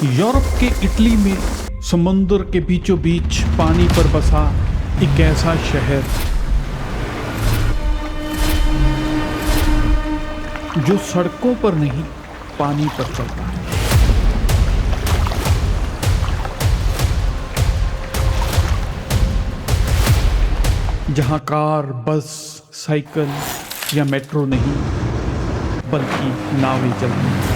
Europe के Italy में समुद्र के बीचों बीच पानी पर बसा एक ऐसा शहर जो सड़कों पर नहीं पानी पर चलता है। जहां कार, बस, साइकिल या मेट्रो नहीं बल्कि नावें चलती हैं।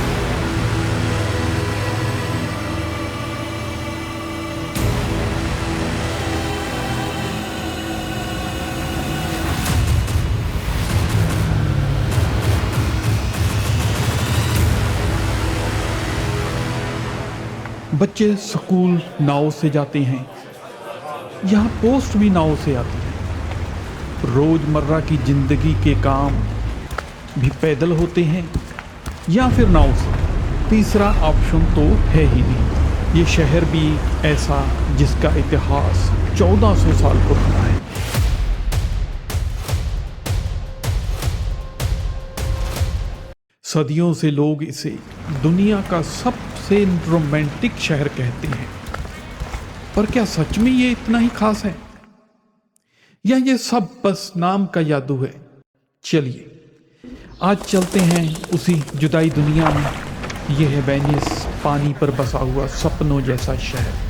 बच्चे स्कूल नाव से जाते हैं। यहाँ पोस्ट भी नाव से आती है। रोजमर्रा की जिंदगी के काम भी पैदल होते हैं या फिर नाव से। तीसरा ऑप्शन तो है ही नहीं। ये शहर भी ऐसा जिसका इतिहास 1400 साल पुराना है। सदियों से लोग इसे दुनिया का सबसे रोमांटिक शहर कहते हैं। पर क्या सच में ये इतना ही खास है या ये सब बस नाम का जादू है? चलिए आज चलते हैं उसी जुदाई दुनिया में। यह है वेनिस, पानी पर बसा हुआ सपनों जैसा शहर।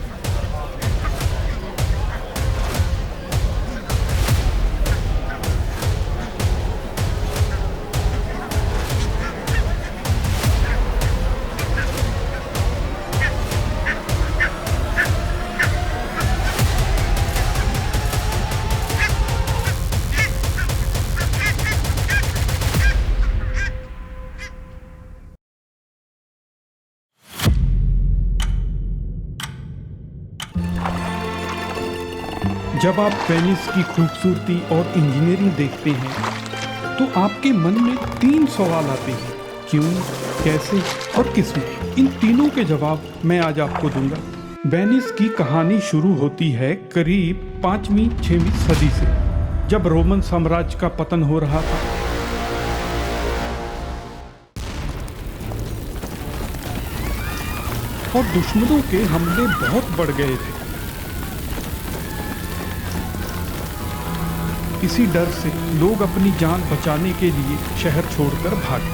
जब आप वेनिस की खूबसूरती और इंजीनियरिंग देखते हैं तो आपके मन में 3 सवाल आते हैं। क्यों, कैसे और किसमें? इन तीनों के जवाब मैं आज आपको दूंगा। वेनिस की कहानी शुरू होती है करीब 5वीं-6वीं सदी से, जब रोमन साम्राज्य का पतन हो रहा था। और दुश्मनों के हमले बहुत बढ़ गए थे। इसी डर से लोग अपनी जान बचाने के लिए शहर छोड़कर भागे।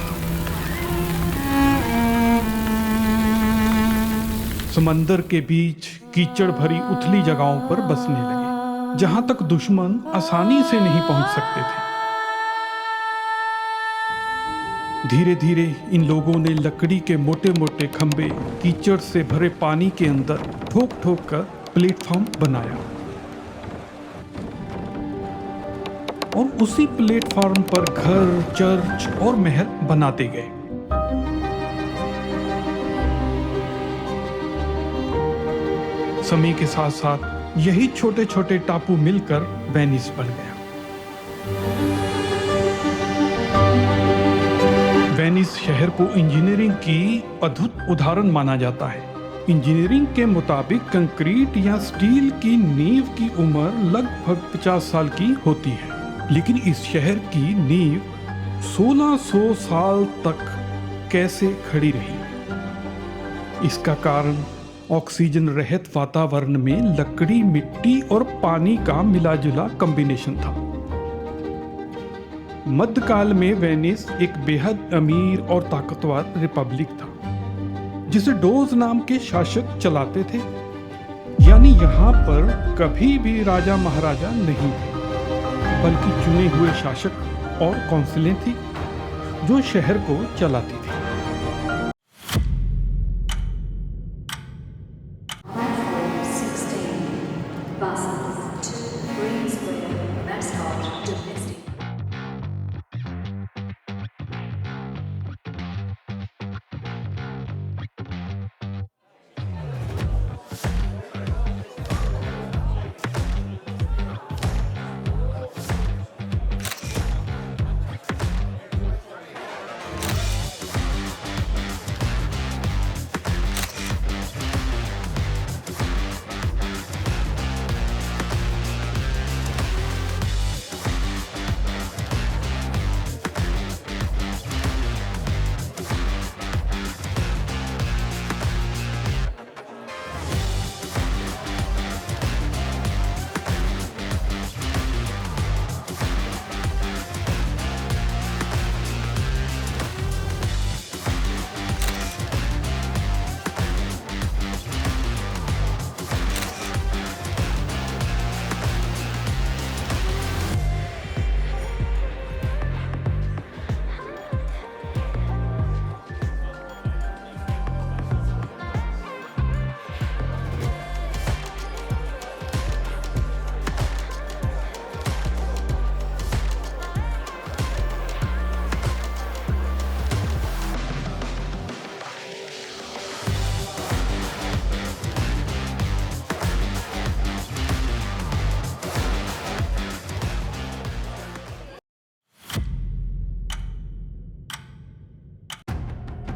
समंदर के बीच कीचड़ भरी उथली जगहों पर बसने लगे, जहां तक दुश्मन आसानी से नहीं पहुंच सकते थे। धीरे धीरे इन लोगों ने लकड़ी के मोटे मोटे खंभे कीचड़ से भरे पानी के अंदर ठोक ठोक कर प्लेटफॉर्म बनाया और उसी प्लेटफॉर्म पर घर, चर्च और महल बनाते गए। समय के साथ साथ यही छोटे छोटे टापू मिलकर वेनिस बन गया। वेनिस शहर को इंजीनियरिंग की अद्भुत उदाहरण माना जाता है। इंजीनियरिंग के मुताबिक कंक्रीट या स्टील की नींव की उम्र लगभग 50 साल की होती है, लेकिन इस शहर की नींव 1600 साल तक कैसे खड़ी रही? इसका कारण ऑक्सीजन रहित वातावरण में लकड़ी, मिट्टी और पानी का मिला-जुला कॉम्बिनेशन था। मध्यकाल में वेनिस एक बेहद अमीर और ताकतवर रिपब्लिक था, जिसे डोज नाम के शासक चलाते थे। यानी यहाँ पर कभी भी राजा महाराजा नहीं थे, बल्कि चुने हुए शासक और काउंसिलें थी जो शहर को चलाती थी।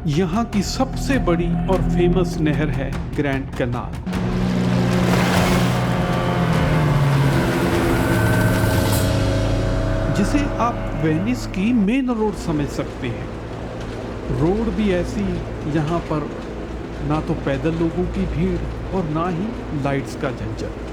यहाँ की सबसे बड़ी और फेमस नहर है ग्रैंड कैनाल। जिसे आप वेनिस की मेन रोड समझ सकते हैं। रोड भी ऐसी, यहाँ पर ना तो पैदल लोगों की भीड़ और ना ही लाइट्स का झंझट।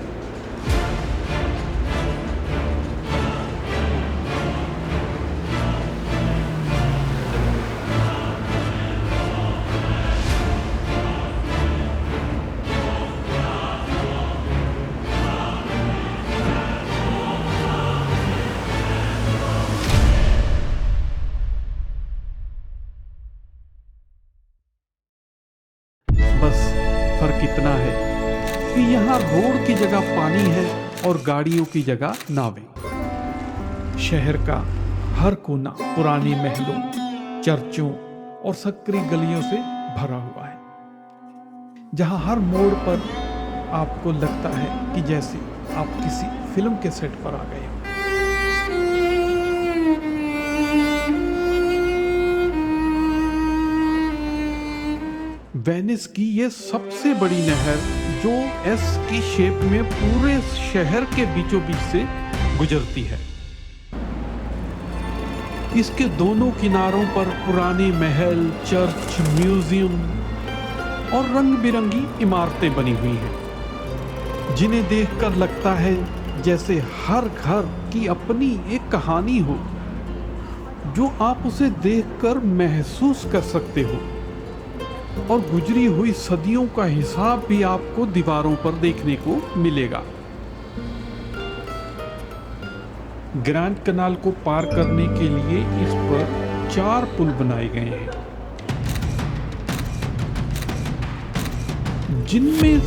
बस फर्क इतना है कि यहाँ रोड की जगह पानी है और गाड़ियों की जगह नावें। शहर का हर कोना पुराने महलों, चर्चों और संकरी गलियों से भरा हुआ है, जहाँ हर मोड़ पर आपको लगता है कि जैसे आप किसी फिल्म के सेट पर आ गए हो। वेनिस की ये सबसे बड़ी नहर, जो एस की शेप में पूरे शहर के बीचों बीच से गुजरती है। इसके दोनों किनारों पर पुराने महल, चर्च, म्यूजियम और रंग बिरंगी इमारतें बनी हुई हैं, जिन्हें देखकर लगता है जैसे हर घर की अपनी एक कहानी हो, जो आप उसे देखकर महसूस कर सकते हो। और गुजरी हुई सदियों का हिसाब भी आपको दीवारों पर देखने को मिलेगा। ग्रैंड कैनाल को पार करने के लिए इस पर 4 पुल बनाए गए हैं, जिनमें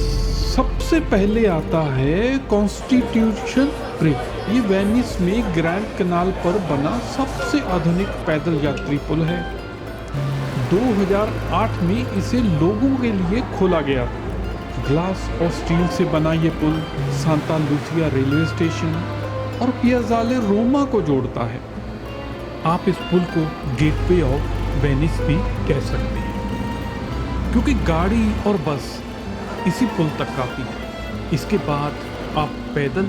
सबसे पहले आता है कॉन्स्टिट्यूशन ब्रिज। ये वेनिस में ग्रैंड कैनाल पर बना सबसे आधुनिक पैदल यात्री पुल है। 2008 में इसे लोगों के लिए खोला गया था। ग्लास और स्टील से बना ये पुल सांता लूसिया रेलवे स्टेशन और पियाज़ाले रोमा को जोड़ता है। आप इस पुल को गेटवे ऑफ वेनिस भी कह सकते हैं, क्योंकि गाड़ी और बस इसी पुल तक आती है। इसके बाद आप पैदल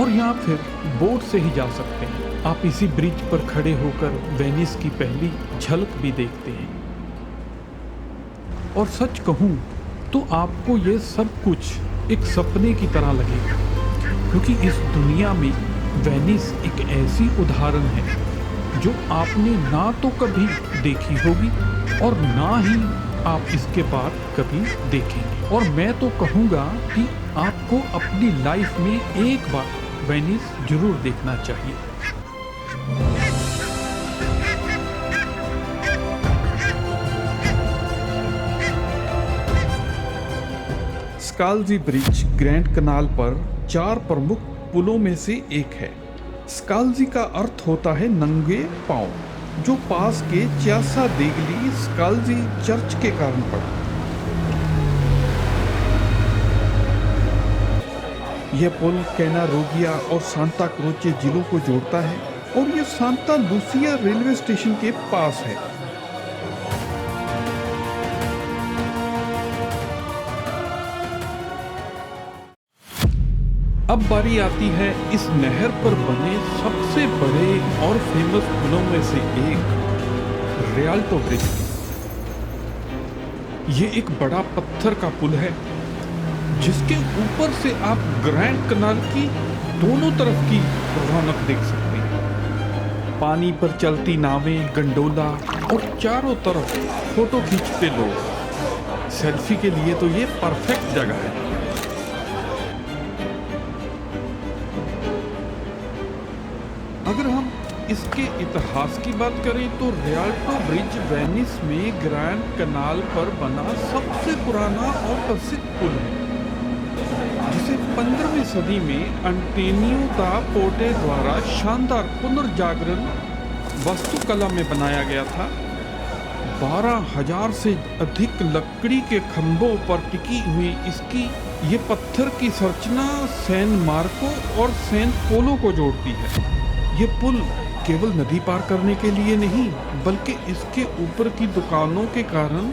और या फिर बोट से ही जा सकते हैं। आप इसी ब्रिज पर खड़े होकर वेनिस की पहली झलक भी देखते हैं। और सच कहूं तो आपको ये सब कुछ एक सपने की तरह लगेगा, क्योंकि इस दुनिया में वेनिस एक ऐसी उदाहरण है जो आपने ना तो कभी देखी होगी और ना ही आप इसके बाद कभी देखेंगे। और मैं तो कहूँगा कि आपको अपनी लाइफ में एक बार वेनिस जरूर देखना चाहिए। स्कालजी ब्रिज ग्रैंड कैनाल पर 4 प्रमुख पुलों में से एक है। स्कालजी का अर्थ होता है नंगे पांव, जो पास के चियासा देगली स्कालजी चर्च के कारण पड़ा। यह पुल कैनारोगिया और सांता क्रोचे जिलों को जोड़ता है और यह सांता लूसिया रेलवे स्टेशन के पास है। अब बारी आती है इस नहर पर बने सबसे बड़े और फेमस पुलों में से एक, रियाल्टो ब्रिज की। ये एक बड़ा पत्थर का पुल है, जिसके ऊपर से आप ग्रैंड कैनाल की दोनों तरफ की रौनक देख सकते हैं। पानी पर चलती नावें, गंडोला और चारों तरफ फोटो खींचते लोग। सेल्फी के लिए तो ये परफेक्ट जगह है। अगर हम इसके इतिहास की बात करें तो रियाल्टो ब्रिज वेनिस में ग्रैंड कैनाल पर बना सबसे पुराना और प्रसिद्ध पुल है, जिसे 15वीं सदी में अंटोनियो दा पोटे द्वारा शानदार पुनर्जागरण वास्तुकला में बनाया गया था। 12,000 से अधिक लकड़ी के खंभों पर टिकी हुई इसकी ये पत्थर की संरचना सैन मार्को और सैन पोलो को जोड़ती है। ये पुल केवल नदी पार करने के लिए नहीं, बल्कि इसके ऊपर की दुकानों के कारण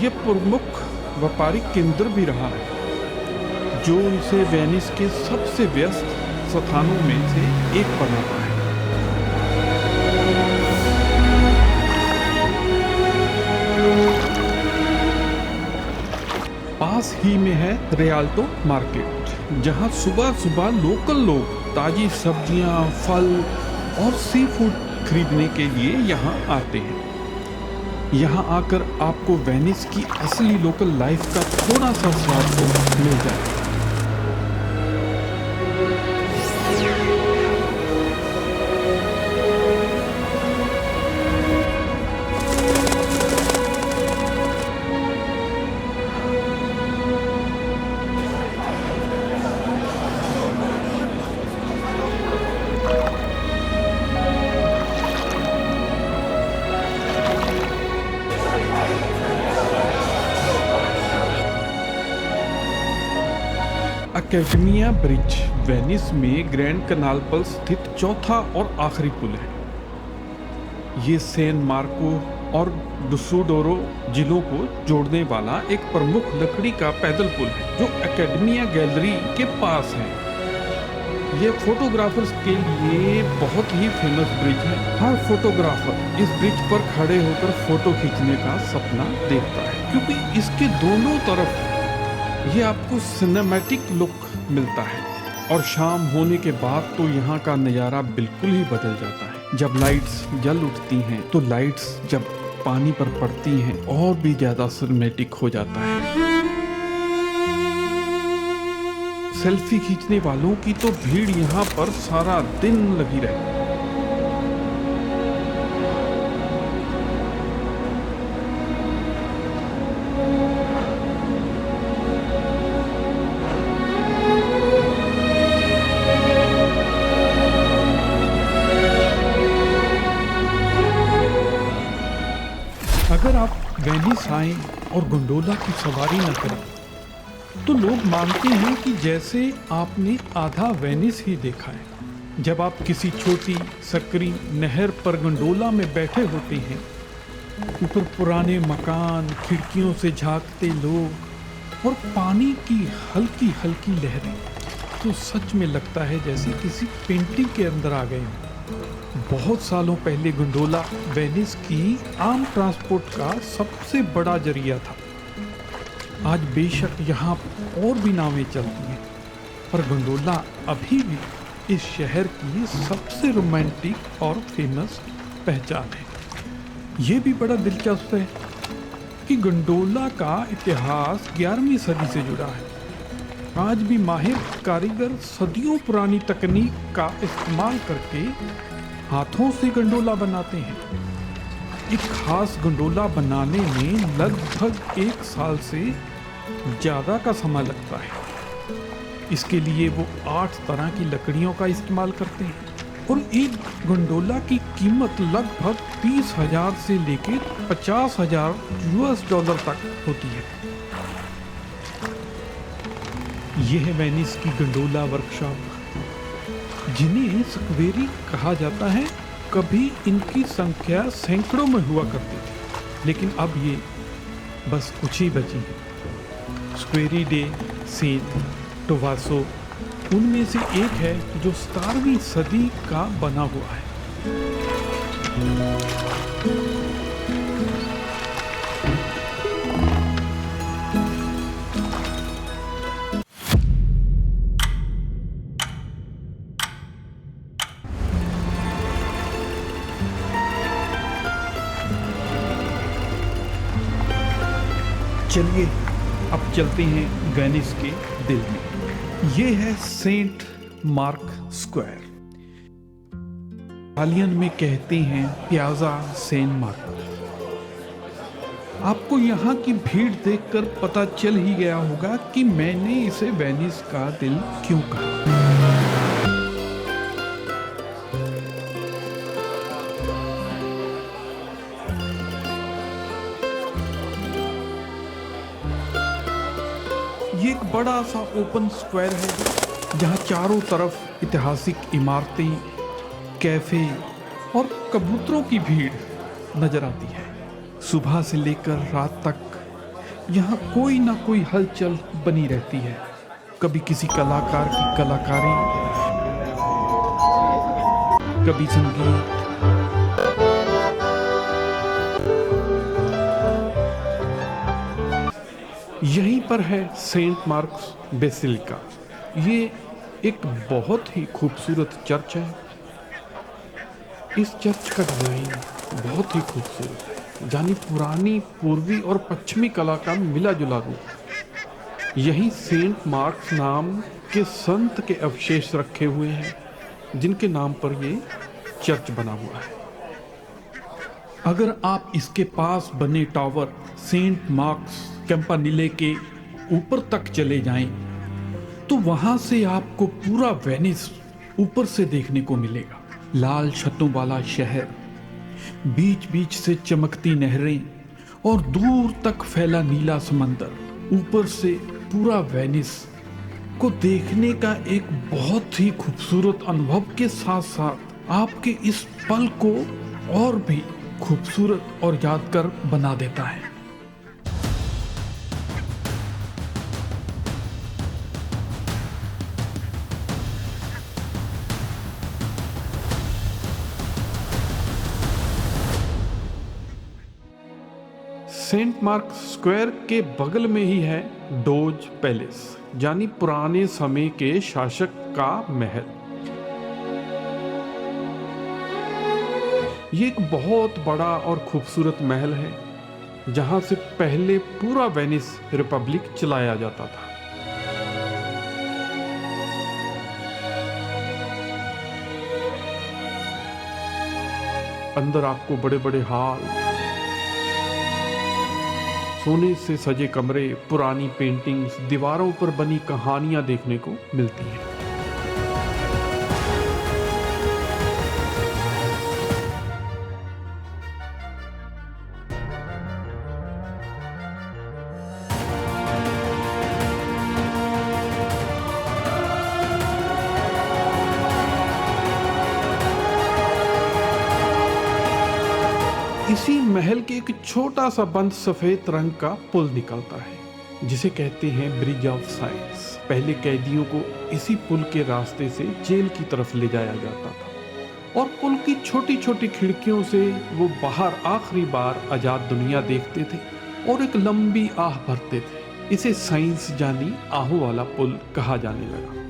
यह प्रमुख व्यापारिक केंद्र भी रहा है, जो इसे वेनिस के सबसे व्यस्त स्थानों में से एक बनाता है। पास ही में है रियाल्टो मार्केट, जहां सुबह सुबह लोकल लोग ताजी सब्जियां, फल और सी फूड खरीदने के लिए यहाँ आते हैं। यहाँ आकर आपको वेनिस की असली लोकल लाइफ का थोड़ा सा स्वाद तो मिल जाए। एकेडमिया ब्रिज वेनिस में ग्रैंड कनाल पर स्थित चौथा और आखिरी पुल है। ये सैन मार्को और डुसोडोरो जिलों को जोड़ने वाला एक प्रमुख लकड़ी का पैदल पुल है, जो एकेडमिया गैलरी के पास है। ये फोटोग्राफर्स के लिए बहुत ही फेमस ब्रिज है। हर फोटोग्राफर इस ब्रिज पर खड़े होकर फोटो खींचने का सपना देखता है, क्योंकि इसके दोनों तरफ ये आपको सिनेमैटिक लुक मिलता है। और शाम होने के बाद तो यहाँ का नज़ारा बिल्कुल ही बदल जाता है। जब लाइट्स जल उठती हैं तो लाइट्स जब पानी पर पड़ती हैं और भी ज़्यादा सिनेमैटिक हो जाता है। सेल्फी खींचने वालों की तो भीड़ यहाँ पर सारा दिन लगी रहती है। अगर आप वेनिस आएं और गोंडोला की सवारी न करें तो लोग मानते हैं कि जैसे आपने आधा वेनिस ही देखा है। जब आप किसी छोटी सकरी नहर पर गोंडोला में बैठे होते हैं, ऊपर पुराने मकान, खिड़कियों से झांकते लोग और पानी की हल्की हल्की लहरें, तो सच में लगता है जैसे किसी पेंटिंग के अंदर आ गए हैं। बहुत सालों पहले गोंडोला वेनिस की आम ट्रांसपोर्ट का सबसे बड़ा जरिया था। आज बेशक यहाँ और भी नावें चलती हैं, पर गोंडोला अभी भी इस शहर की सबसे रोमांटिक और फेमस पहचान है। ये भी बड़ा दिलचस्प है कि गोंडोला का इतिहास 11वीं सदी से जुड़ा है। आज भी माहिर कारीगर सदियों पुरानी तकनीक का इस्तेमाल करके हाथों से गंडोला बनाते हैं। एक खास गंडोला बनाने में लगभग 1 साल से ज़्यादा का समय लगता है। इसके लिए वो 8 तरह की लकड़ियों का इस्तेमाल करते हैं और एक गंडोला की कीमत लगभग 30,000 से लेकर 50,000 US डॉलर तक होती है। यह है वेनिस की गंडोला वर्कशॉप, जिन्हें स्क्वेरी कहा जाता है। कभी इनकी संख्या सैकड़ों में हुआ करती थी, लेकिन अब ये बस कुछ ही बची हैं। स्क्वेरी डे सेंट टोवासो उनमें से एक है, जो 17वीं सदी का बना हुआ है। चलिए अब चलते हैं वेनिस के दिल में। ये है सेंट मार्क स्क्वायर। इटालियन में कहते हैं पियाज़ा सेंट मार्क। आपको यहाँ की भीड़ देखकर पता चल ही गया होगा कि मैंने इसे वेनिस का दिल क्यों कहा। ये एक बड़ा सा ओपन स्क्वायर है, जहाँ चारों तरफ ऐतिहासिक इमारतें, कैफे कबूतरों की भीड़ नजर आती है। सुबह से लेकर रात तक यहाँ कोई ना कोई हलचल बनी रहती है। कभी किसी कलाकार की कलाकारी, कभी संगीत, यहीं पर है सेंट मार्क्स बेसिलिका। ये एक बहुत ही खूबसूरत चर्च है। इस चर्च का डिजाइन बहुत ही खूबसूरत है, यानी पुरानी, पूर्वी और पश्चिमी कला का मिला जुला रूप। यही सेंट मार्क्स नाम के संत के अवशेष रखे हुए हैं, जिनके नाम पर ये चर्च बना हुआ है। अगर आप इसके पास बने टावर सेंट मार्क्स कैंपानिले के ऊपर तक चले जाएं, तो वहां से आपको पूरा वेनिस ऊपर से देखने को मिलेगा। लाल छतों वाला शहर, बीच बीच से चमकती नहरें और दूर तक फैला नीला समंदर, ऊपर से पूरा वेनिस को देखने का एक बहुत ही खूबसूरत अनुभव के साथ साथ आपके इस पल को और भी खूबसूरत और यादगार बना देता है। सेंट मार्क स्क्वायर के बगल में ही है डोज पैलेस, यानी पुराने समय के शासक का महल। ये एक बहुत बड़ा और खूबसूरत महल है, जहां से पहले पूरा वेनिस रिपब्लिक चलाया जाता था। अंदर आपको बड़े बड़े हॉल, सोने से सजे कमरे, पुरानी पेंटिंग्स, दीवारों पर बनी कहानियां देखने को मिलती हैं। इसी महल के एक छोटा सा बंद सफेद रंग का पुल निकलता है, जिसे कहते हैं ब्रिज ऑफ साइंस। पहले कैदियों को इसी पुल के रास्ते से जेल की तरफ ले जाया जाता था और पुल की छोटी छोटी खिड़कियों से वो बाहर आखिरी बार आजाद दुनिया देखते थे और एक लंबी आह भरते थे। इसे साइंस जानी आहू वाला पुल कहा जाने लगा।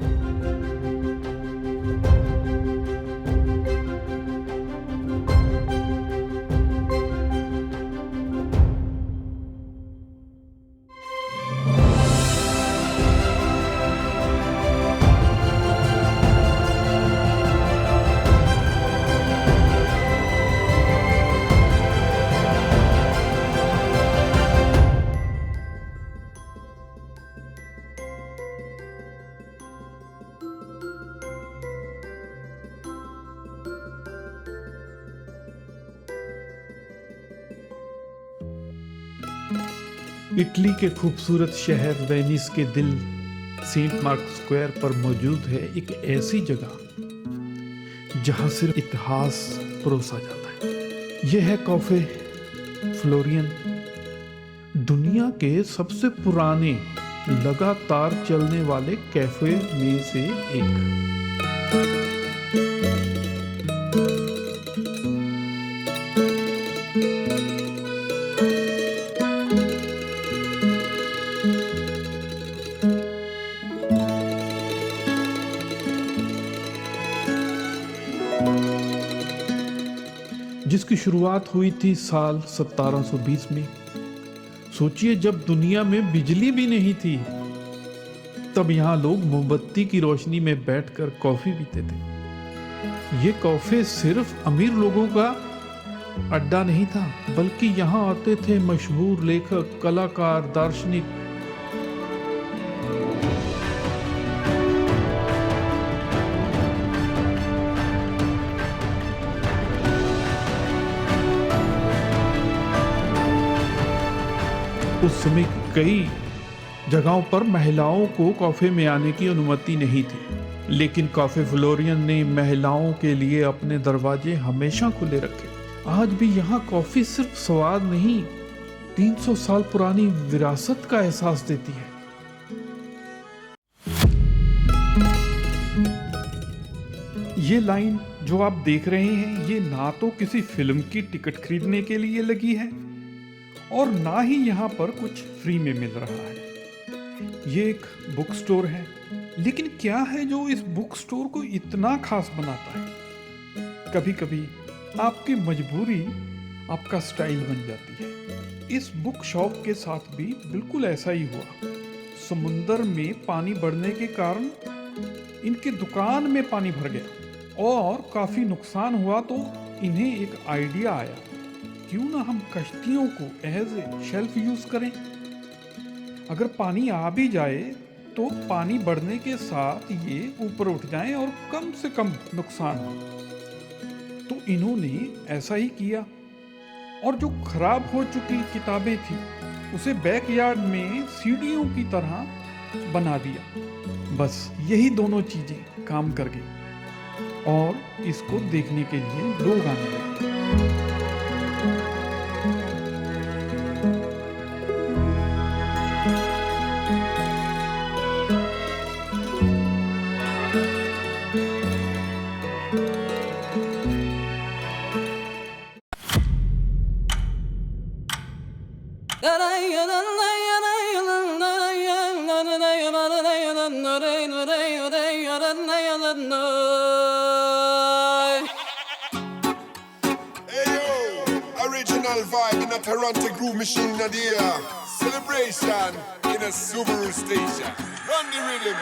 इटली के खूबसूरत शहर वेनिस के दिल सेंट मार्क स्क्वायर पर मौजूद है एक ऐसी जगह जहां सिर्फ इतिहास परोसा जाता है। यह है कैफे फ्लोरियन, दुनिया के सबसे पुराने लगातार चलने वाले कैफे में से एक। जिसकी शुरुआत हुई थी साल 1720 में। सोचिए, जब दुनिया में बिजली भी नहीं थी, तब यहाँ लोग मोमबत्ती की रोशनी में बैठकर कॉफी पीते थे। ये कॉफे सिर्फ अमीर लोगों का अड्डा नहीं था, बल्कि यहाँ आते थे मशहूर लेखक, कलाकार, दार्शनिक। उस समय कई जगहों पर महिलाओं को कॉफे में आने की अनुमति नहीं थी। लेकिन कॉफी फ्लोरियन ने महिलाओं के लिए अपने दरवाजे हमेशा खुले रखे। आज भी यहाँ कॉफी सिर्फ स्वाद नहीं, 300 साल पुरानी विरासत का एहसास देती है। ये लाइन जो आप देख रहे हैं, ये ना तो किसी फिल्म की टिकट खरीदने के लिए लगी है और ना ही यहाँ पर कुछ फ्री में मिल रहा है। ये एक बुक स्टोर है, लेकिन क्या है जो इस बुक स्टोर को इतना खास बनाता है? कभी कभी आपकी मजबूरी आपका स्टाइल बन जाती है। इस बुक शॉप के साथ भी बिल्कुल ऐसा ही हुआ। समुंदर में पानी बढ़ने के कारण इनके दुकान में पानी भर गया और काफी नुकसान हुआ, तो इन्हें एक आइडिया आया, क्यों ना हम कश्तियों को एज ए शेल्फ यूज करें। अगर पानी आ भी जाए तो पानी बढ़ने के साथ ये ऊपर उठ जाएं और कम से कम नुकसान हो। तो इन्होंने ऐसा ही किया और जो खराब हो चुकी किताबें थी उसे बैकयार्ड में सीढ़ियों की तरह बना दिया। बस यही दोनों चीजें काम कर गई और इसको देखने के लिए लोग आने लगे। Original vibe in a Toronto groove machine in the air. Celebration in a Subaru station. Run the rhythm.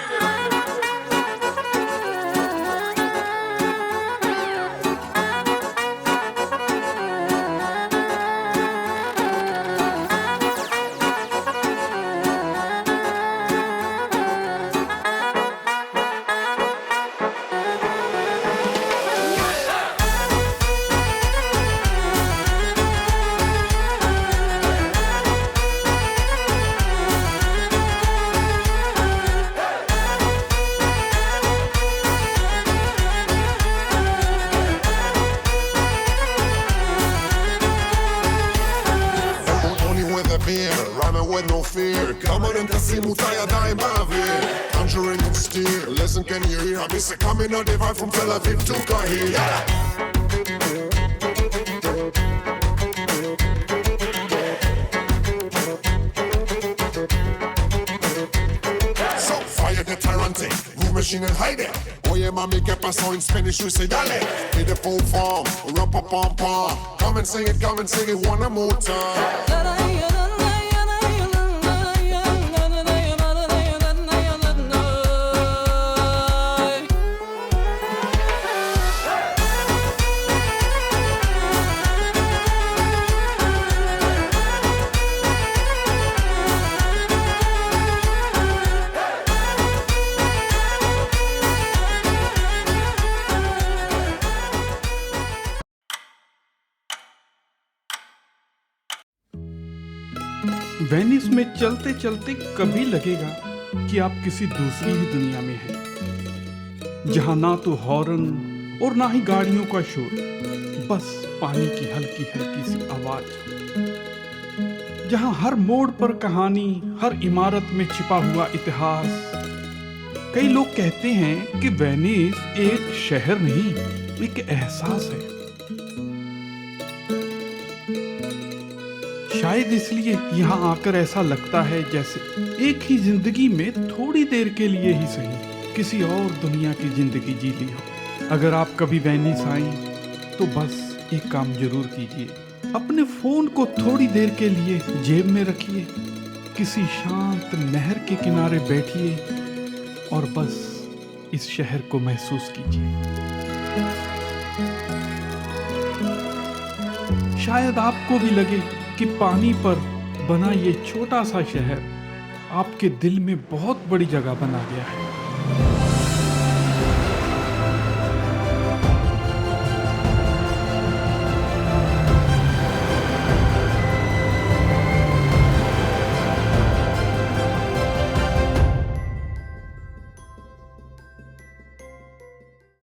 Rhyming with no fear. Come on and see Mutaya die Bavi. Conjuring and steer. Listen, can you hear? I miss it coming out the vibe from Tel Aviv to Kahir. So fire the Tarantic, groove machine and hide it. Oye mami, que pasó in Spanish? We say dale. In the full form, rumpa pom pom. Come and sing it one more time. Venice में चलते चलते कभी लगेगा कि आप किसी दूसरी ही दुनिया में हैं, जहां ना तो हॉर्न और ना ही गाड़ियों का शोर, बस पानी की हल्की हल्की सी आवाज। जहां हर मोड़ पर कहानी, हर इमारत में छिपा हुआ इतिहास। कई लोग कहते हैं कि वेनिस एक शहर नहीं, एक एहसास है। शायद इसलिए यहाँ आकर ऐसा लगता है जैसे एक ही जिंदगी में थोड़ी देर के लिए ही सही किसी और दुनिया की जिंदगी जी ली हो। अगर आप कभी वेनिस आए तो बस एक काम जरूर कीजिए, अपने फोन को थोड़ी देर के लिए जेब में रखिए, किसी शांत नहर के किनारे बैठिए और बस इस शहर को महसूस कीजिए। शायद आपको भी लगे कि पानी पर बना ये छोटा सा शहर आपके दिल में बहुत बड़ी जगह बना गया है।